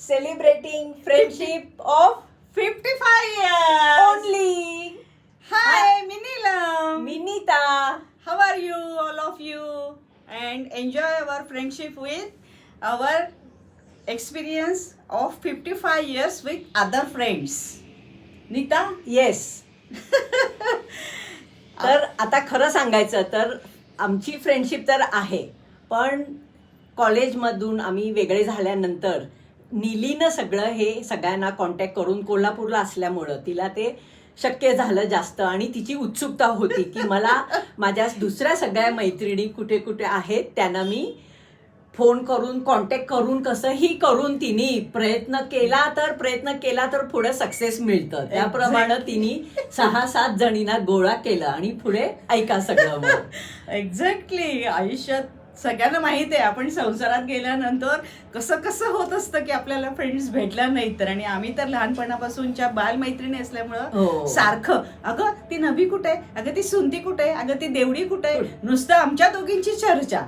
celebrating friendship of 55 years. only Hi, Minilam. Minita. How are you, all of you? And enjoy our friendship with our experience of 55 years with other friends. Nita? Yes. तर आता खरं सांगायचं तर आमची friendship तर आहे, पण कॉलेजमधून आम्ही वेगळे झाल्यानंतर नीलीनं सगळं हे सगळ्यांना कॉन्टॅक्ट करून, कोल्हापूरला असल्यामुळं तिला ते शक्य झालं जास्त, आणि तिची उत्सुकता होती की मला माझ्या दुसऱ्या सगळ्या मैत्रिणी कुठे कुठे आहेत त्यांना मी फोन करून कॉन्टॅक्ट करून कसंही करून तिने प्रयत्न केला तर पुढे सक्सेस मिळतं. त्याप्रमाणे तिने 6-7 जणींना गोळा केलं आणि पुढे ऐका सगळं मग. एक्झॅक्टली. आयुष्यात सगळ्यांना माहित आहे आपण संसारात गेल्यानंतर कसं कसं होत असतं की आपल्याला फ्रेंड्स भेटल्या नाहीत तर. आणि आम्ही तर लहानपणापासूनच्या बालमैत्रिणी असल्यामुळं हो. सारखं अगं ती नभी कुठे, अगं ती सुनती कुठे, अगं ती देवडी कुठे, नुसतं आमच्या दोघींची चर्चा.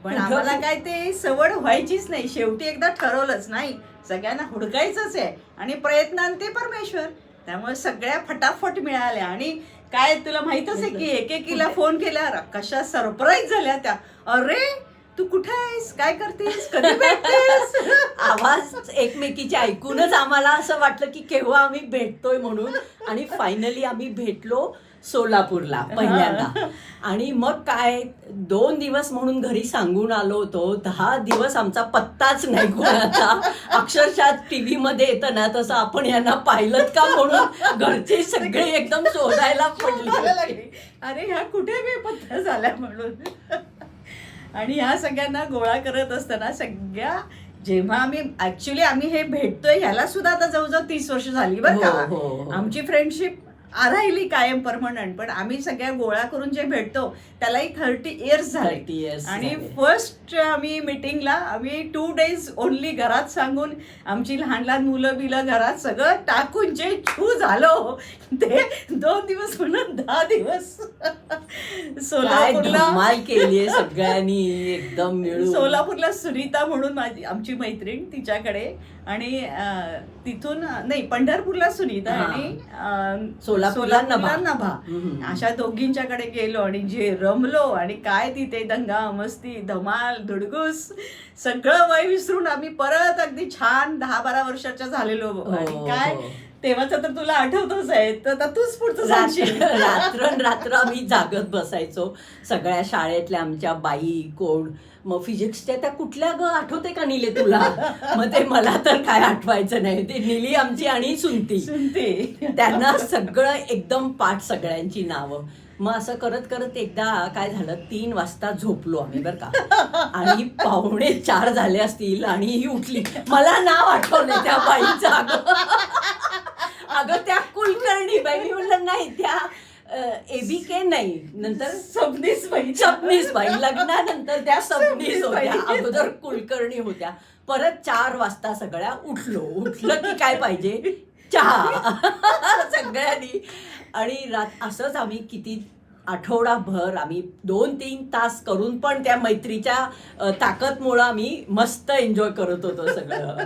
पण आम्हाला काय ते सवड व्हायचीच नाही. शेवटी एकदा ठरवलंच नाही, सगळ्यांना हुडकायचंच आहे आणि प्रयत्नांते परमेश्वर. त्यामुळे सगळ्या फटाफट मिळाल्या. आणि काय तुला माहितच आहे की एकेकीला फोन केल्यावर कशा सरप्राईज झाल्या त्या. अरे तू कुठे आहेस, काय करतेस, कधी भेटतेस. आवाज एकमेकीचे ऐकूनच आम्हाला असं वाटलं की केव्हा आम्ही भेटतोय म्हणून. आणि फायनली आम्ही भेटलो सोलापूरला पहिल्यांदा. आणि मग काय 2 दिवस म्हणून घरी सांगून आलो होतो, 10 दिवस आमचा पत्ताच नाही कोणाचा. अक्षरशः टीव्ही मध्ये येतं ना तसं आपण यांना पाहिलं का म्हणून घरचे सगळे एकदम शोधायला पडले. अरे ह्या कुठे बेपत्ता झाल्या म्हणून. आणि ह्या सगळ्यांना गोळा करत असताना सगळ्या जेव्हा आम्ही हे भेटतोय ह्याला सुद्धा आता जवळजवळ 30 वर्ष झाली बरं का. आमची फ्रेंडशिप राहिली कायम परमनंट. पण आम्ही सगळ्या गोळा करून जे भेटतो त्यालाही 30 इयर्स झाले. आणि फर्स्ट आम्ही मिटिंगला आम्ही 2 days ओनली घरात सांगून आमची लहान लहान मुलं बिलं घरात सगळं टाकून जे छू झालो ते 2 दिवस म्हणून 10 दिवस सोलापूरला केली सगळ्यांनी एकदम मिळून. सोलापूरला सुनीता म्हणून आमची मैत्रीण, तिच्याकडे. आणि तिथून नाही, पंढरपूरला सुनीता आणि सोलापूरला नभा. अशा दोघींच्याकडे गेलो आणि जे रमलो. आणि काय तिथे दंगा मस्ती धमाल धुडगूस सगळं वय विसरून आम्ही परत अगदी छान 10-12 वर्षाच्या झालेलो. आणि काय तेव्हाच तर तुला आठवतच आहे, तर तूच पुढचं सांगशील. रात्र आम्ही जागत बसायचो सगळ्या शाळेतल्या आमच्या बाई कोण. मग फिजिक्सच्या त्या कुठल्या ग आठवते का नीले तुला? मग ते मला तर काय आठवायचं नाही. ते नीली आमची आणि सुनती त्यांना सगळं एकदम पाठ सगळ्यांची नावं. मग असं करत करत एकदा काय झालं, 3 वाजता झोपलो आम्ही बरं का. आणि 3:45 झाले असतील आणि ही उठली. मला नाव आठवलं त्या बाईचं. अगं त्या कुलकर्णी बाई. मी म्हणलं नाही, त्या ABK नाही, नंतर सबनीस बाई. लग्नानंतर त्या सबनीस होत्या, अगोदर कुलकर्णी होत्या. परत 4 वाजता सगळ्या उठलं की काय पाहिजे, चहा सगळ्यांनी. आणि असंच आम्ही किती आठवडाभर आम्ही 2-3 तास करून पण त्या मैत्रीच्या ताकदमुळं आम्ही मस्त एन्जॉय करत होतो सगळं.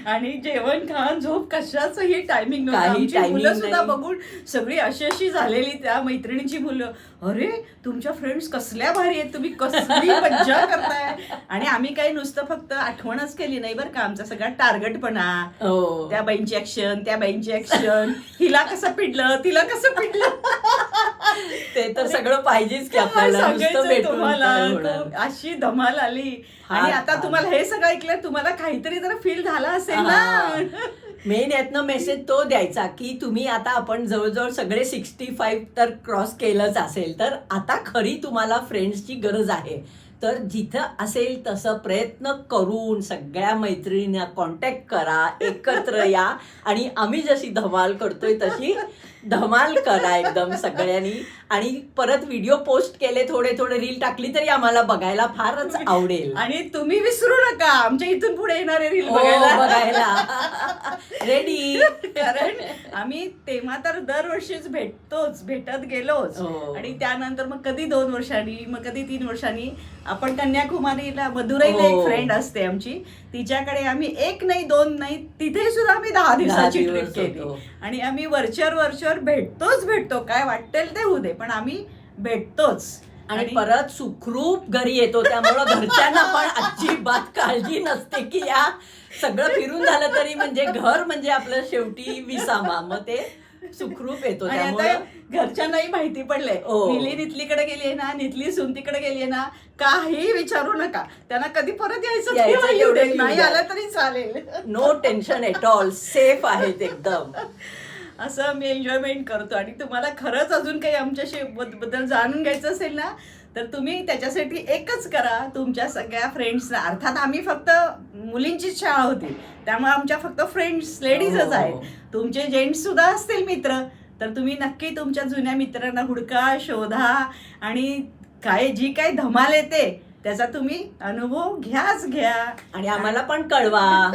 आणि जेवण खाण झोप कशाचंही टायमिंग मुलं सुद्धा बघून सगळी अशी झालेली त्या मैत्रिणीची मुलं. अरे तुमच्या फ्रेंड्स कसल्या भारी आहेत, तुम्ही कसली मज्जा करताय. आणि आम्ही काही नुसतं फक्त आठवणच केली नाही बरं का, आमचा सगळा टार्गेटपणा. त्या बाईंची ऍक्शन, त्या बाईंची ऍक्शन, हिला कसं पिडलं, तिला कसं पिडलं, ते तर सगळं पाहिजेच की आपल्याला. तुम्हाला अशी धमाल आली. आणि आता तुम्हाला हे सगळं ऐकलं, तुम्हाला काहीतरी जरा फील झाला असेल ना. मेन यातनं मेसेज तो द्यायचा की तुम्ही आता आपण जवळजवळ सगळे 65 तर क्रॉस केलंच असेल, तर आता खरी तुम्हाला फ्रेंड्सची गरज आहे. तर जिथं असेल तसं प्रयत्न करून सगळ्या मैत्रिणींना कॉन्टॅक्ट करा, एकत्र या. आणि आम्ही जशी धमाल करतोय तशी धमाल करा एकदम सगळ्यांनी. आणि परत व्हिडिओ पोस्ट केले, थोडे थोडे रील टाकली तरी आम्हाला बघायला फारच आवडेल. आणि तुम्ही विसरू नका आमच्या इथून पुढे येणारे रील हो, बघायला. रेडी. कारण आम्ही तेव्हा तर दरवर्षीच भेटत गेलोच. हो. आणि त्यानंतर मग कधी 2 वर्षांनी, मग कधी 3 वर्षांनी आपण कन्याकुमारीला, मदुरईला एक हो. फ्रेंड असते आमची, तिच्याकडे आम्ही 1 नाही 2 नाही, तिथे सुद्धा आम्ही 10 दिवसाची दिवस ट्रिप केली. होतो. आणि आम्ही वरच्यावर भेटतो, काय वाटेल ते होऊ दे, पण आम्ही भेटतोच. आणि परत सुखरूप घरी येतो. त्यामुळं घरच्यांना पण अजिबात काळजी नसते की या सगळं फिरून झालं तरी म्हणजे घर म्हणजे आपलं शेवटी विसामा. मग ते सुखरूप येतो. आणि आता त्यामुळे घरच्यांनाही माहिती पडलंय, हो. निली नितलीकडे गेली ना, नितली सुनतीकडे गेली ना, काही विचारू नका त्यांना, कधी परत यायचं तेव्हा येऊ दे, नाही आलं तरी चालेल. No tension at all, safe आहेत एकदम. असं आम्ही एन्जॉयमेंट करतो. आणि तुम्हाला खरंच अजून काही आमच्याशी बद्दल जाणून घ्यायचं असेल ना, तर तुम्ही त्याच्यासाठी एकच करा, तुमच्या सगळ्या फ्रेंड्सना, अर्थात आम्ही फक्त मुलींचीच शाळा होती त्यामुळे आमच्या फक्त फ्रेंड्स लेडीजच आहेत. तुमचे जेंट्स सुद्धा असतील मित्र, तर तुम्ही नक्की तुमच्या जुन्या मित्रांना हुडका, शोधा आणि जी काय धमाल येते त्याचा तुम्ही अनुभव घ्या. आणि आम्हाला पण कळवा.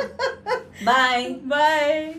बाय. बाय.